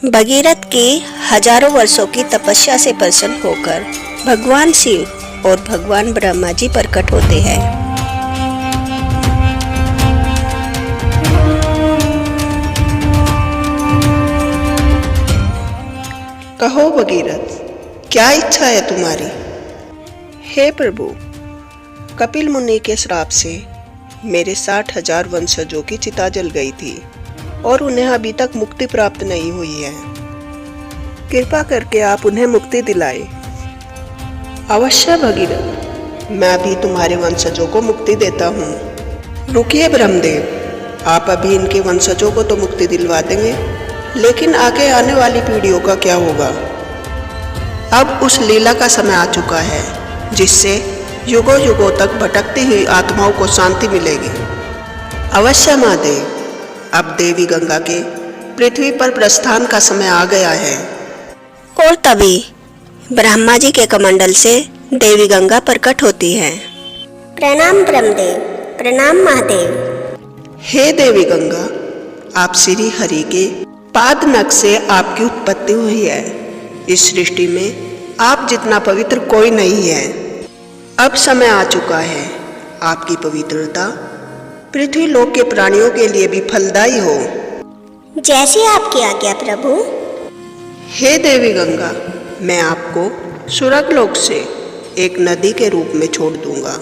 भगीरथ की हजारों वर्षों की तपस्या से प्रसन्न होकर भगवान शिव और भगवान ब्रह्मा जी प्रकट होते हैं। कहो भगीरथ, क्या इच्छा है तुम्हारी? हे प्रभु, कपिल मुनि के श्राप से मेरे 60,000 वंशजों की चिता जल गई थी और उन्हें अभी तक मुक्ति प्राप्त नहीं हुई है। कृपा करके आप उन्हें मुक्ति दिलाए। अवश्य भगीरथ, मैं अभी तुम्हारे वंशजों को मुक्ति देता हूँ। रुकिए ब्रह्मदेव, आप अभी इनके वंशजों को तो मुक्ति दिलवा देंगे, लेकिन आगे आने वाली पीढ़ियों का क्या होगा? अब उस लीला का समय आ चुका है जिससे युगों युगों तक भटकती हुई आत्माओं को शांति मिलेगी। अवश्य महादेव, अब देवी गंगा के पृथ्वी पर प्रस्थान का समय आ गया है। और तभी ब्रह्मा जी के कमंडल से देवी गंगा प्रकट होती है। प्रणाम ब्रह्मदेव, प्रणाम महादेव। हे देवी गंगा, आप श्री हरि के पाद नख से आपकी उत्पत्ति हुई है। इस सृष्टि में आप जितना पवित्र कोई नहीं है। अब समय आ चुका है आपकी पवित्रता पृथ्वी लोक के प्राणियों के लिए भी फलदायी हो। जैसी आपकी आज्ञा प्रभु। हे देवी गंगा, मैं आपको स्वर्ग लोक से एक नदी के रूप में छोड़ दूंगा।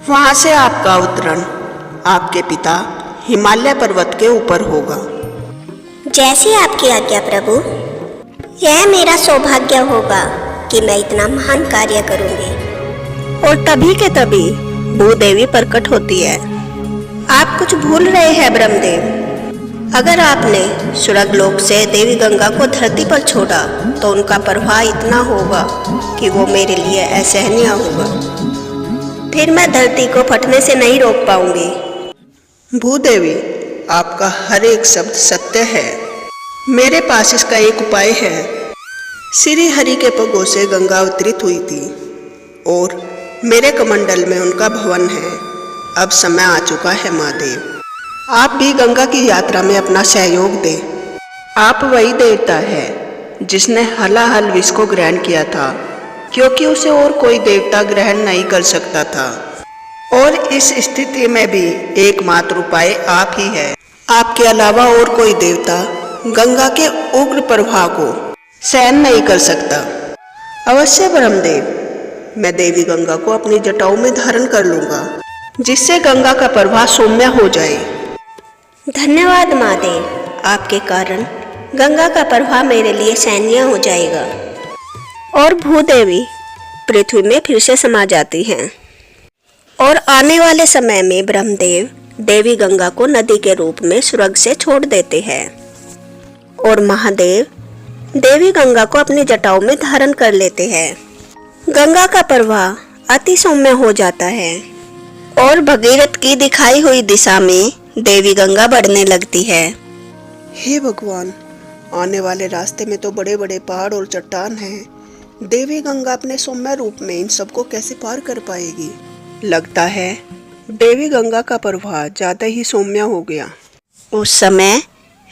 वहां से आपका अवतरण आपके पिता हिमालय पर्वत के ऊपर होगा। जैसी आपकी आज्ञा प्रभु। यह मेरा सौभाग्य होगा कि मैं इतना महान कार्य करूंगी। और तभी के तभी भूदेवी प्रकट होती है। आप कुछ भूल रहे हैं ब्रह्मदेव। अगर आपने स्वर्ग लोक से देवी गंगा को धरती पर छोड़ा तो उनका प्रवाह इतना होगा कि वो मेरे लिए असहनीय होगा। फिर मैं धरती को फटने से नहीं रोक पाऊंगी। भूदेवी, आपका हर एक शब्द सत्य है। मेरे पास इसका एक उपाय है। श्री हरि के पगों से गंगा अवतरित हुई थी और मेरे कमंडल में उनका भवन है। अब समय आ चुका है महादेव, आप भी गंगा की यात्रा में अपना सहयोग दें। आप वही देवता है जिसने हलाहल विष को ग्रहण किया था, क्योंकि उसे और कोई देवता ग्रहण नहीं कर सकता था। और इस स्थिति में भी एकमात्र उपाय आप ही है। आपके अलावा और कोई देवता गंगा के उग्र प्रवाह को सहन नहीं कर सकता। अवश्य ब्रह्मदेव, मैं देवी गंगा को अपनी जटाओं में धारण कर लूंगा, जिससे गंगा का प्रवाह सौम्य हो जाए। धन्यवाद महादेव, आपके कारण गंगा का प्रवाह मेरे लिए सहनीय हो जाएगा। और भूदेवी पृथ्वी में फिर से समा जाती हैं। और आने वाले समय में ब्रह्मदेव देवी गंगा को नदी के रूप में स्वर्ग से छोड़ देते हैं और महादेव देवी गंगा को अपनी जटाओं में धारण कर लेते हैं। गंगा का प्रवाह अति सौम्य हो जाता है और भगीरथ की दिखाई हुई दिशा में देवी गंगा बढ़ने लगती है। हे भगवान, आने वाले रास्ते में तो बड़े बड़े पहाड़ और चट्टान हैं। देवी गंगा अपने सौम्य रूप में इन सबको कैसे पार कर पाएगी? लगता है देवी गंगा का प्रवाह ज्यादा ही सौम्य हो गया। उस समय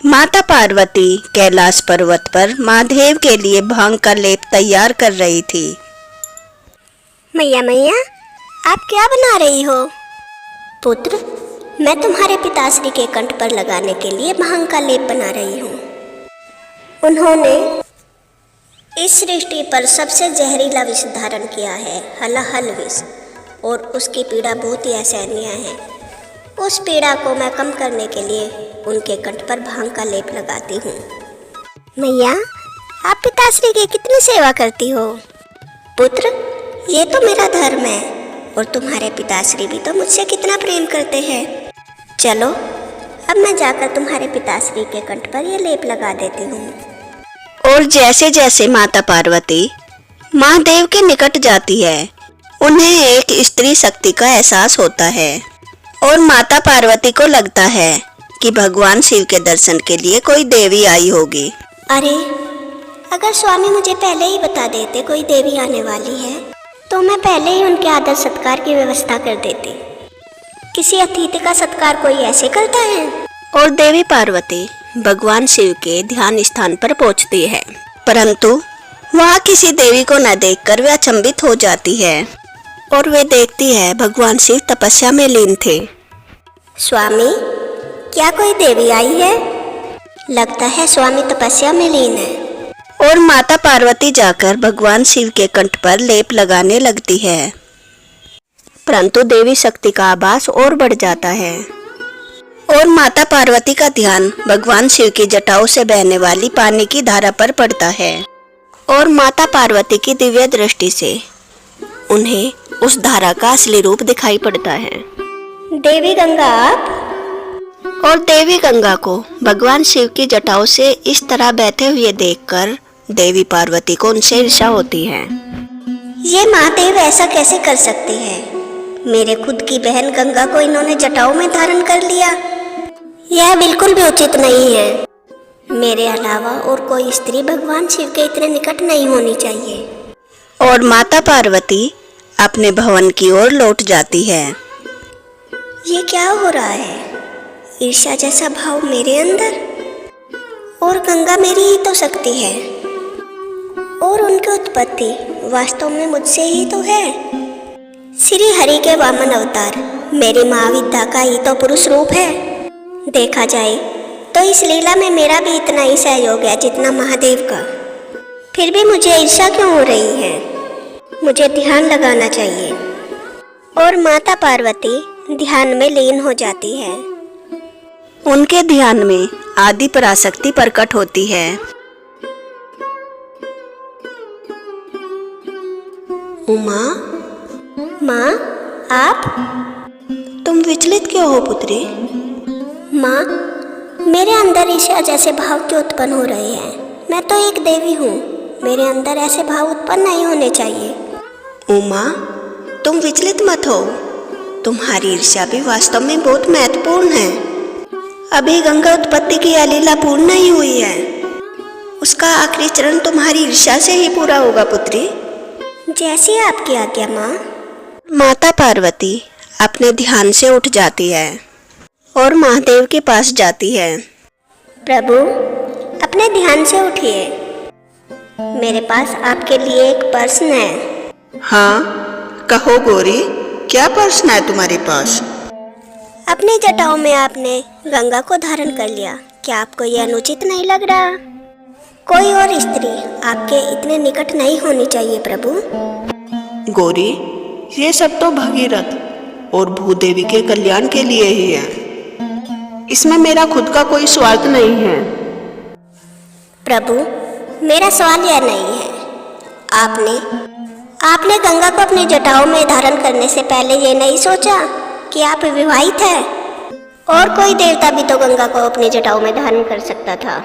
माता पार्वती कैलाश पर्वत पर महादेव के लिए भांग का लेप तैयार कर रही थी। मैया मैया, आप क्या बना रही हो? पुत्र, मैं तुम्हारे पिताश्री के कंठ पर लगाने के लिए भांग का लेप बना रही हूँ। उन्होंने इस सृष्टि पर सबसे जहरीला विष धारण किया है, हलाहल विष, और उसकी पीड़ा बहुत ही असहनीय है। उस पीड़ा को मैं कम करने के लिए उनके कंठ पर भांग का लेप लगाती हूँ। मैया, आप पिताश्री की कितनी सेवा करती हो? पुत्र, ये तो मेरा धर्म है और तुम्हारे पिताश्री भी तो मुझसे कितना प्रेम करते हैं। चलो, अब मैं जाकर तुम्हारे पिताश्री के कंठ पर यह लेप लगा देती हूँ। और जैसे जैसे माता पार्वती महादेव के निकट जाती है, उन्हें एक स्त्री शक्ति का एहसास होता है और माता पार्वती को लगता है कि भगवान शिव के दर्शन के लिए कोई देवी आई होगी। अरे, अगर स्वामी मुझे पहले ही बता देते कोई देवी आने वाली है तो मैं पहले ही उनके आदर सत्कार की व्यवस्था कर देती। किसी अतिथि का सत्कार कोई ऐसे करता है? और देवी पार्वती भगवान शिव के ध्यान स्थान पर पहुंचती है, परंतु वहाँ किसी देवी को न देखकर वह अचंभित हो जाती है और वे देखती है भगवान शिव तपस्या में लीन थे। स्वामी, क्या कोई देवी आई है? लगता है स्वामी तपस्या में लीन है। और माता पार्वती जाकर भगवान शिव के कंठ पर लेप लगाने लगती है, परंतु देवी शक्ति का आभास और बढ़ जाता है और माता पार्वती का ध्यान भगवान शिव की जटाओं से बहने वाली पानी की धारा पर पड़ता है और माता पार्वती की दिव्य दृष्टि से उन्हें उस धारा का असली रूप दिखाई पड़ता है। देवी गंगा आप? और देवी गंगा को भगवान शिव की जटाओं से इस तरह बहते हुए देखकर देवी पार्वती को उनसे ईर्ष्या होती है। ये महादेव ऐसा कैसे कर सकते हैं? मेरे खुद की बहन गंगा को इन्होंने जटाओं में धारण कर लिया। यह बिल्कुल भी उचित नहीं है। मेरे अलावा और कोई स्त्री भगवान शिव के इतने निकट नहीं होनी चाहिए। और माता पार्वती अपने भवन की ओर लौट जाती है। ये क्या हो रहा है? ईर्ष्या जैसा भाव मेरे अंदर, और गंगा मेरी ही तो शक्ति है और उनकी उत्पत्ति वास्तव में मुझसे ही तो है। श्री हरि के वामन अवतार मेरी माँ विद्या का ही तो पुरुष रूप है। देखा जाए तो इस लीला में मेरा भी इतना ही सहयोग है जितना महादेव का। फिर भी मुझे ईर्ष्या क्यों हो रही है? मुझे ध्यान लगाना चाहिए। और माता पार्वती ध्यान में लीन हो जाती है। उनके ध्यान में आदि पराशक्ति प्रकट होती है। उमा, माँ आप? तुम विचलित क्यों हो पुत्री? माँ, मेरे अंदर ईर्ष्या जैसे भाव क्यों उत्पन्न हो रहे हैं? मैं तो एक देवी हूँ, मेरे अंदर ऐसे भाव उत्पन्न नहीं होने चाहिए। उमा, तुम विचलित मत हो। तुम्हारी ईर्ष्या भी वास्तव में बहुत महत्वपूर्ण है। अभी गंगा उत्पत्ति की यह लीला पूर्ण नहीं हुई है। उसका आखिरी चरण तुम्हारी ईर्ष्या से ही पूरा होगा पुत्री। जैसी आपकी आज्ञा माँ। माता पार्वती अपने ध्यान से उठ जाती है और महादेव के पास जाती है। प्रभु, अपने ध्यान से उठिए। मेरे पास आपके लिए एक प्रश्न है। हाँ, कहो गौरी, क्या प्रश्न है तुम्हारे पास? अपनी जटाओं में आपने गंगा को धारण कर लिया, क्या आपको यह अनुचित नहीं लग रहा? कोई और स्त्री आपके इतने निकट नहीं होनी चाहिए प्रभु। गौरी, ये सब तो भगीरथ और भूदेवी के कल्याण के लिए ही है। इसमें मेरा खुद का कोई स्वार्थ नहीं है। प्रभु, मेरा सवाल यह नहीं है। आपने गंगा को अपनी जटाओं में धारण करने से पहले ये नहीं सोचा कि आप विवाहित हैं? और कोई देवता भी तो गंगा को अपनी जटाओं में धारण कर सकता था।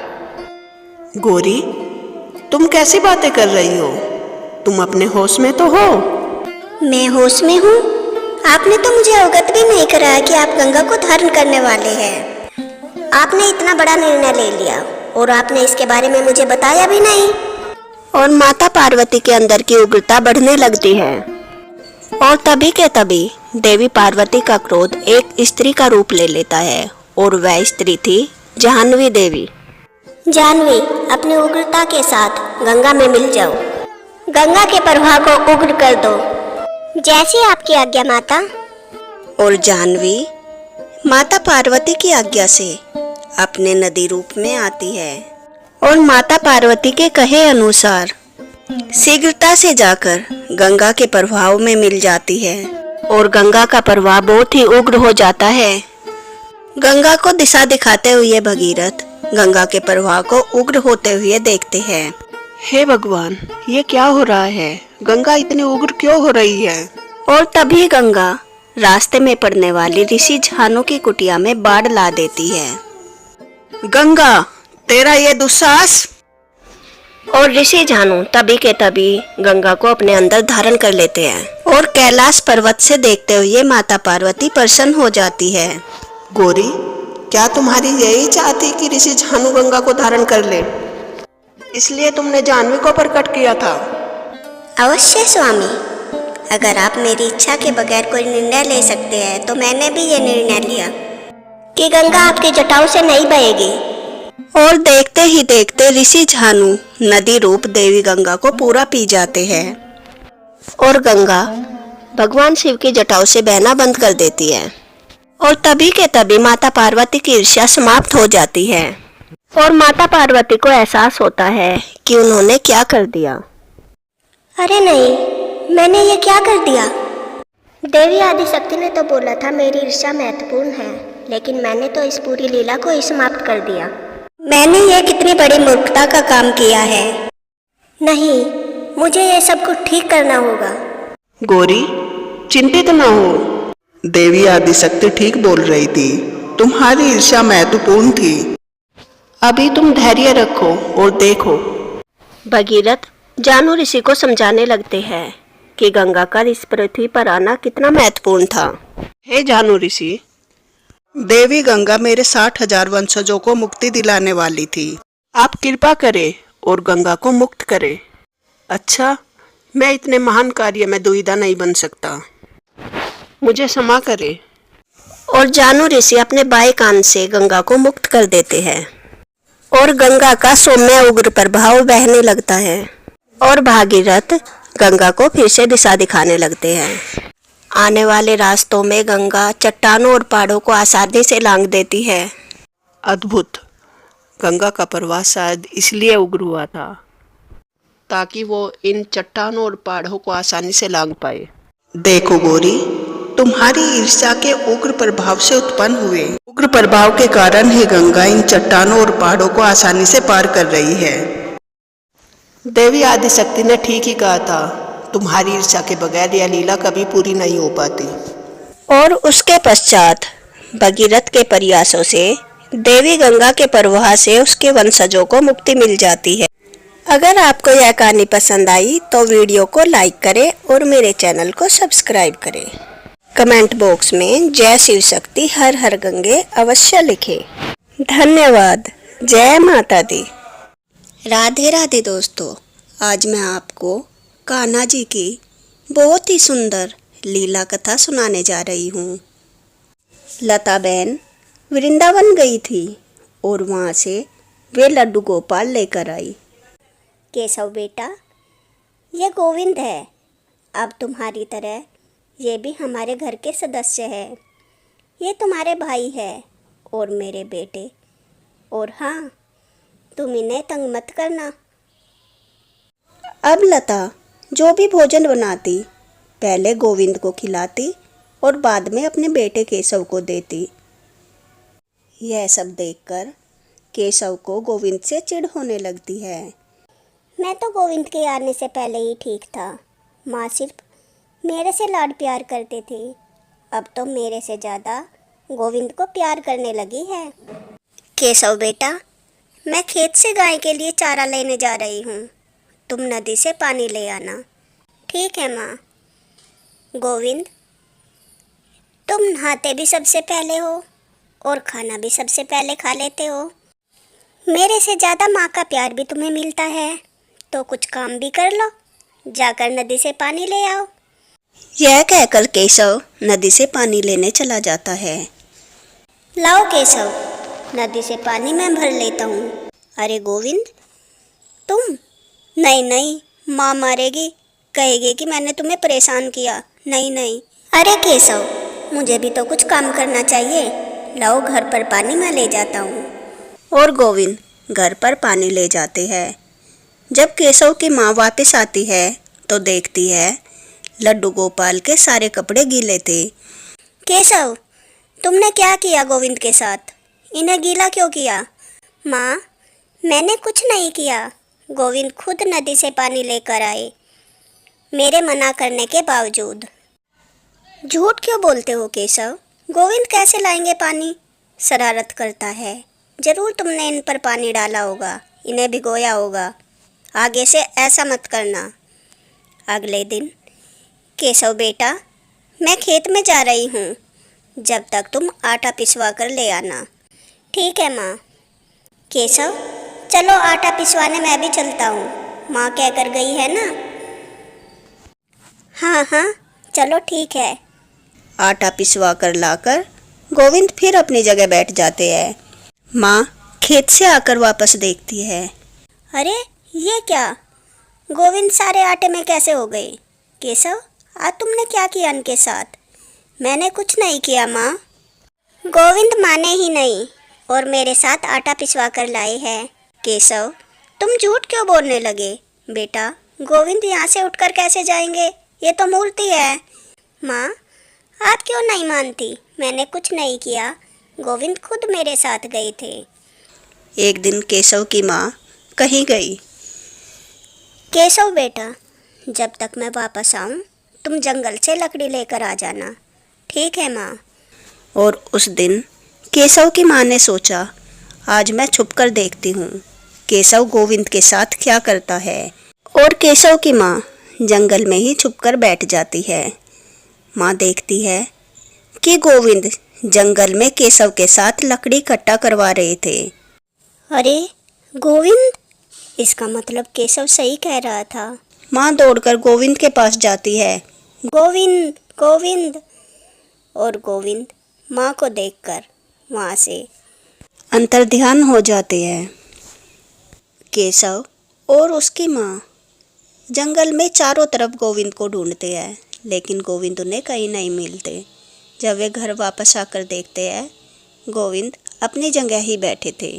गौरी, तुम कैसी बातें कर रही हो? तुम अपने होश में तो हो? मैं होश में हूँ। आपने तो मुझे अवगत भी नहीं कराया कि आप गंगा को धारण करने वाले हैं। आपने इतना बड़ा निर्णय ले लिया और आपने इसके बारे में मुझे बताया भी नहीं। और माता पार्वती के अंदर की उग्रता बढ़ने लगती है और तभी के तभी देवी पार्वती का क्रोध एक स्त्री का रूप ले लेता है और वह स्त्री थी जाह्नवी देवी। जाह्नवी, अपनी उग्रता के साथ गंगा में मिल जाओ। गंगा के प्रवाह को उग्र कर दो, जैसी आपकी आज्ञा माता। और जाह्नवी माता पार्वती की आज्ञा से अपने नदी रूप में आती है और माता पार्वती के कहे अनुसार शीघ्रता से जाकर गंगा के प्रवाह में मिल जाती है और गंगा का प्रवाह बहुत ही उग्र हो जाता है। गंगा को दिशा दिखाते हुए भगीरथ गंगा के प्रवाह को उग्र होते हुए देखते हैं। हे भगवान, ये क्या हो रहा है? गंगा इतनी उग्र क्यों हो रही है? और तभी गंगा रास्ते में पड़ने वाली ऋषि झानु की कुटिया में बाढ़ ला देती है। गंगा, तेरा ये दुस्साहस! और ऋषि झानु तभी के तभी गंगा को अपने अंदर धारण कर लेते हैं और कैलाश पर्वत से देखते हुए माता पार्वती प्रसन्न हो जाती है। गौरी, क्या तुम्हारी यही चाह थी कि ऋषि झानु गंगा को धारण कर ले? इसलिए तुमने जाह्नवी को प्रकट किया था? अवश्य स्वामी, अगर आप मेरी इच्छा के बगैर कोई निर्णय ले सकते हैं तो मैंने भी ये निर्णय लिया कि गंगा आपकी जटाओं से नहीं बहेगी। और देखते ही देखते ऋषि झानु नदी रूप देवी गंगा को पूरा पी जाते हैं और गंगा भगवान शिव की जटाओं से बहना बंद कर देती है। और तभी के तभी माता पार्वती की ईर्ष्या समाप्त हो जाती है और माता पार्वती को एहसास होता है कि उन्होंने क्या कर दिया। अरे नहीं, मैंने ये क्या कर दिया? देवी आदिशक्ति ने तो बोला था मेरी ईर्ष्या महत्वपूर्ण है, लेकिन मैंने तो इस पूरी लीला को ही समाप्त कर दिया। मैंने ये कितनी बड़ी मूर्खता का काम किया है। नहीं, मुझे ये सब कुछ ठीक करना होगा। गौरी, चिंतित न हो। देवी आदिशक्ति ठीक बोल रही थी। तुम्हारी ईर्ष्या महत्वपूर्ण थी। अभी तुम धैर्य रखो और देखो। भगीरथ जानु ऋषि को समझाने लगते हैं कि गंगा का इस पृथ्वी पर आना कितना महत्वपूर्ण था। हे जानु ऋषि, देवी गंगा मेरे 60,000 वंशजों को मुक्ति दिलाने वाली थी। आप कृपा करें और गंगा को मुक्त करें। अच्छा, मैं इतने महान कार्य में दुविधा नहीं बन सकता। मुझे क्षमा करें। और जानु ऋषि अपने बाएं कान से गंगा को मुक्त कर देते हैं और गंगा का सौम्य उग्र प्रभाव बहने लगता है और भागीरथ गंगा को फिर से दिशा दिखाने लगते हैं। आने वाले रास्तों में गंगा चट्टानों और पहाड़ों को आसानी से लांघ देती है। अद्भुत। गंगा का प्रवाह शायद इसलिए उग्र हुआ था ताकि वो इन चट्टानों और पहाड़ों को आसानी से लांघ पाए। देखो गौरी, तुम्हारी ईर्ष्या के उग्र प्रभाव से उत्पन्न हुए उग्र प्रभाव के कारण ही गंगा इन चट्टानों और पहाड़ों को आसानी से पार कर रही है। देवी आदिशक्ति ने ठीक ही कहा था, तुम्हारी ईर्ष्या के बगैर यह लीला कभी पूरी नहीं हो पाती। और उसके पश्चात भगीरथ के प्रयासों से देवी गंगा के प्रवाह से उसके वंशजों को मुक्ति मिल जाती है। अगर आपको यह कहानी पसंद आई तो वीडियो को लाइक करें और मेरे चैनल को सब्सक्राइब करें। कमेंट बॉक्स में जय शिव शक्ति हर हर गंगे अवश्य लिखें। धन्यवाद। जय माता दी। राधे राधे दोस्तों, आज मैं आपको कान्हा जी की बहुत ही सुंदर लीला कथा सुनाने जा रही हूँ। लता बहन वृंदावन गई थी और वहाँ से वे लड्डू गोपाल लेकर आई। केशव बेटा, ये गोविंद है। अब तुम्हारी तरह ये भी हमारे घर के सदस्य है। ये तुम्हारे भाई है और मेरे बेटे। और हाँ, तुम इन्हें तंग मत करना। अब लता जो भी भोजन बनाती पहले गोविंद को खिलाती और बाद में अपने बेटे केशव को देती। यह सब देखकर केशव को गोविंद से चिढ़ होने लगती है। मैं तो गोविंद के आने से पहले ही ठीक था। माँ सिर्फ मेरे से लाड प्यार करते थे, अब तो मेरे से ज़्यादा गोविंद को प्यार करने लगी है। केशव बेटा, मैं खेत से गाय के लिए चारा लेने जा रही हूँ। तुम नदी से पानी ले आना। ठीक है माँ। गोविंद, तुम नहाते भी सबसे पहले हो और खाना भी सबसे पहले खा लेते हो। मेरे से ज़्यादा माँ का प्यार भी तुम्हें मिलता है, तो कुछ काम भी कर लो। जाकर नदी से पानी ले आओ। यह कहकर केशव नदी से पानी लेने चला जाता है। लाओ केशव, नदी से पानी मैं भर लेता हूँ। अरे गोविंद, तुम? नहीं नहीं, माँ मारेगी, कहेगी कि मैंने तुम्हें परेशान किया। नहीं नहीं। अरे केशव, मुझे भी तो कुछ काम करना चाहिए। लाओ, घर पर पानी मैं ले जाता हूँ। और गोविंद घर पर पानी ले जाते हैं। जब केशव की माँ वापस आती है तो देखती है लड्डू गोपाल के सारे कपड़े गीले थे। केशव, तुमने क्या किया गोविंद के साथ? इन्हें गीला क्यों किया? माँ, मैंने कुछ नहीं किया। गोविंद खुद नदी से पानी लेकर आए, मेरे मना करने के बावजूद। झूठ क्यों बोलते हो केशव? गोविंद कैसे लाएंगे पानी? शरारत करता है। जरूर तुमने इन पर पानी डाला होगा, इन्हें भिगोया होगा। आगे से ऐसा मत करना। अगले दिन, केशव बेटा, मैं खेत में जा रही हूँ, जब तक तुम आटा पिसवा कर ले आना। ठीक है माँ। केशव, चलो आटा पिसवाने मैं भी चलता हूँ, माँ कह कर गई है ना। हाँ हाँ, चलो ठीक है। आटा पिसवा कर लाकर गोविंद फिर अपनी जगह बैठ जाते हैं। माँ खेत से आकर वापस देखती है। अरे ये क्या, गोविंद सारे आटे में कैसे हो गए? केशव, आज तुमने क्या किया इनके साथ? मैंने कुछ नहीं किया माँ। गोविंद माने ही नहीं और मेरे साथ आटा पिसवा कर लाए हैं। केशव, तुम झूठ क्यों बोलने लगे? बेटा, गोविंद यहाँ से उठकर कैसे जाएंगे? ये तो मूर्ति है। माँ, आप क्यों नहीं मानती? मैंने कुछ नहीं किया, गोविंद खुद मेरे साथ गए थे। एक दिन केशव की माँ कहीं गई। केशव बेटा, जब तक मैं वापस आऊँ तुम जंगल से लकड़ी लेकर आ जाना। ठीक है माँ। और उस दिन केशव की माँ ने सोचा, आज मैं छुपकर देखती हूँ केशव गोविंद के साथ क्या करता है। और केशव की माँ जंगल में ही छुपकर बैठ जाती है। माँ देखती है कि गोविंद जंगल में केशव के साथ लकड़ी इकट्ठा करवा रहे थे। अरे गोविंद, इसका मतलब केशव सही कह रहा था। माँ दौड़कर गोविंद के पास जाती है। गोविंद, गोविंद। और गोविंद माँ को देखकर वहाँ से अंतर्ध्यान हो जाते हैं। केशव और उसकी माँ जंगल में चारों तरफ गोविंद को ढूंढते हैं, लेकिन गोविंद उन्हें कहीं नहीं मिलते। जब वे घर वापस आकर देखते हैं, गोविंद अपनी जगह ही बैठे थे,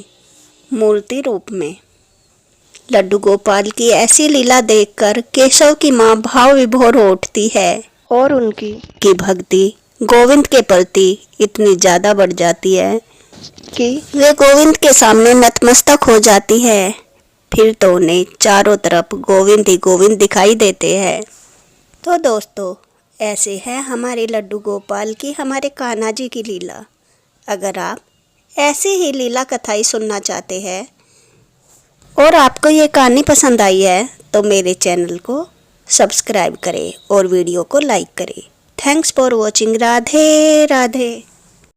मूर्ति रूप में। लड्डू गोपाल की ऐसी लीला देखकर केशव की माँ भाव विभोर हो उठती है और उनकी भक्ति गोविंद के प्रति इतनी ज़्यादा बढ़ जाती है कि वे गोविंद के सामने नतमस्तक हो जाती है। फिर तो उन्हें चारों तरफ गोविंद ही गोविंद दिखाई देते हैं। तो दोस्तों, ऐसे है हमारे लड्डू गोपाल की, हमारे कान्हा जी की लीला। अगर आप ऐसी ही लीला कथाएं सुनना चाहते हैं और आपको ये कहानी पसंद आई है तो मेरे चैनल को सब्सक्राइब करें और वीडियो को लाइक करें। Thanks for watching. Radhe Radhe.